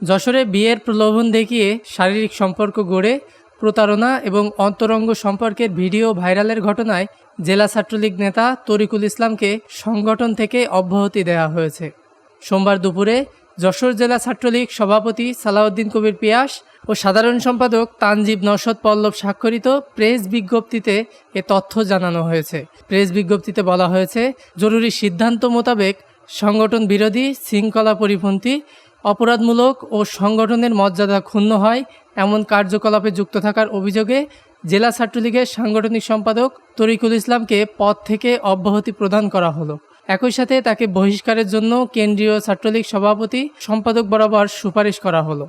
যশোরে বিয়ের প্রলোভন দেখিয়ে শারীরিক সম্পর্ক গড়ে প্রতারণা এবং অন্তরঙ্গ সম্পর্কের ভিডিও ভাইরালের ঘটনায় জেলা ছাত্রলীগ নেতা তরিকুল ইসলামকে সংগঠন থেকে অব্যাহতি দেওয়া হয়েছে। সোমবার দুপুরে যশোর জেলা ছাত্রলীগ সভাপতি সালাউদ্দিন কবির পিয়াস ও সাধারণ সম্পাদক তানজিব নওশাদ পল্লব স্বাক্ষরিত প্রেস বিজ্ঞপ্তিতে এ তথ্য জানানো হয়েছে। প্রেস বিজ্ঞপ্তিতে বলা হয়েছে, জরুরি সিদ্ধান্ত মোতাবেক সংগঠন বিরোধী, শৃঙ্খলা পরিপন্থী, অপরাধমূলক ও সংগঠনের মর্যাদা ক্ষুণ্ণ হয় এমন কার্যকলাপে যুক্ত থাকার অভিযোগে জেলা ছাত্রলীগের সাংগঠনিক সম্পাদক তরিকুল ইসলামকে পদ থেকে অব্যাহতি প্রদান করা হলো। একই সাথে তাকে বহিষ্কারের জন্য কেন্দ্রীয় ছাত্রলীগ সভাপতি সম্পাদক বরাবর সুপারিশ করা হলো।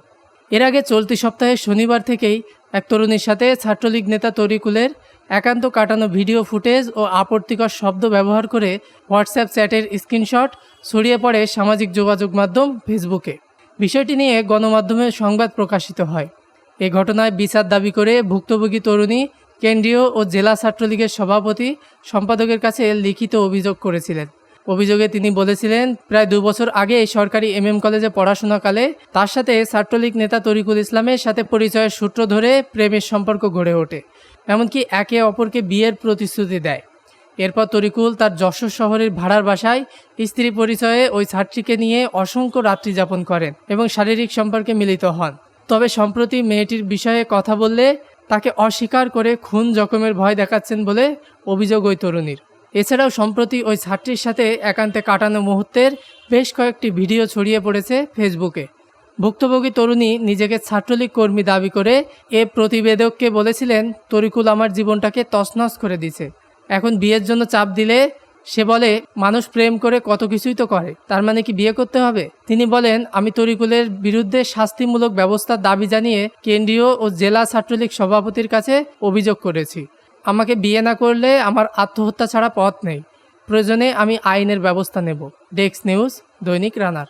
এর আগে চলতি সপ্তাহে শনিবার থেকেই এক তরুণীর সাথে ছাত্রলীগ নেতা তরিকুলের একান্ত কাটানো ভিডিও ফুটেজ ও আপত্তিকর শব্দ ব্যবহার করে হোয়াটসঅ্যাপ চ্যাটের স্ক্রিনশট ছড়িয়ে পড়ে সামাজিক যোগাযোগ মাধ্যম ফেসবুকে। বিষয়টি নিয়ে গণমাধ্যমে সংবাদ প্রকাশিত হয়। এ ঘটনায় বিচার দাবি করে ভুক্তভোগী তরুণী কেন্দ্রীয় ও জেলা ছাত্রলীগের সভাপতি সম্পাদকের কাছে লিখিত অভিযোগ করেছিলেন। অভিযোগে তিনি বলেছিলেন, প্রায় 2 বছর আগে সরকারি MM কলেজে পড়াশোনাকালে তার সাথে ছাত্রলীগ নেতা তরিকুল ইসলামের সাথে পরিচয়ের সূত্র ধরে প্রেমের সম্পর্ক গড়ে ওঠে, এমনকি একে অপরকে বিয়ের প্রতিশ্রুতি দেয়। এরপর তরিকুল তার যশোর শহরের ভাড়ার বাসায় স্ত্রী পরিচয়ে ওই ছাত্রীকে নিয়ে অসংখ্য রাত্রি যাপন করেন এবং শারীরিক সম্পর্কে মিলিত হন। তবে সম্প্রতি মেয়েটির বিষয়ে কথা বললে তাকে অস্বীকার করে খুন জখমের ভয় দেখাচ্ছেন বলে অভিযোগ ওই তরুণীর। এছাড়াও সম্প্রতি ওই ছাত্রীর সাথে একান্তে কাটানো মুহূর্তের বেশ কয়েকটি ভিডিও ছড়িয়ে পড়েছে ফেসবুকে। ভুক্তভোগী তরুণী নিজেকে ছাত্রলীগ কর্মী দাবি করে এ প্রতিবেদককে বলেছিলেন, তরিকুল আমার জীবনটাকে তছনছ করে দিছে। এখন বিয়ের জন্য চাপ দিলে সে বলে, মানুষ প্রেম করে কত কিছুই তো করে, তার মানে কি বিয়ে করতে হবে? তিনি বলেন, আমি তরিকুলের বিরুদ্ধে শাস্তিমূলক ব্যবস্থার দাবি জানিয়ে কেন্দ্রীয় ও জেলা ছাত্রলীগ সভাপতির কাছে অভিযোগ করেছি। আমাকে বিয়ে না করলে আমার আত্মহত্যা ছাড়া পথ নেই। প্রয়োজনে আমি আইনের ব্যবস্থা নেব। ডেস্ক নিউজ, দৈনিক রানার।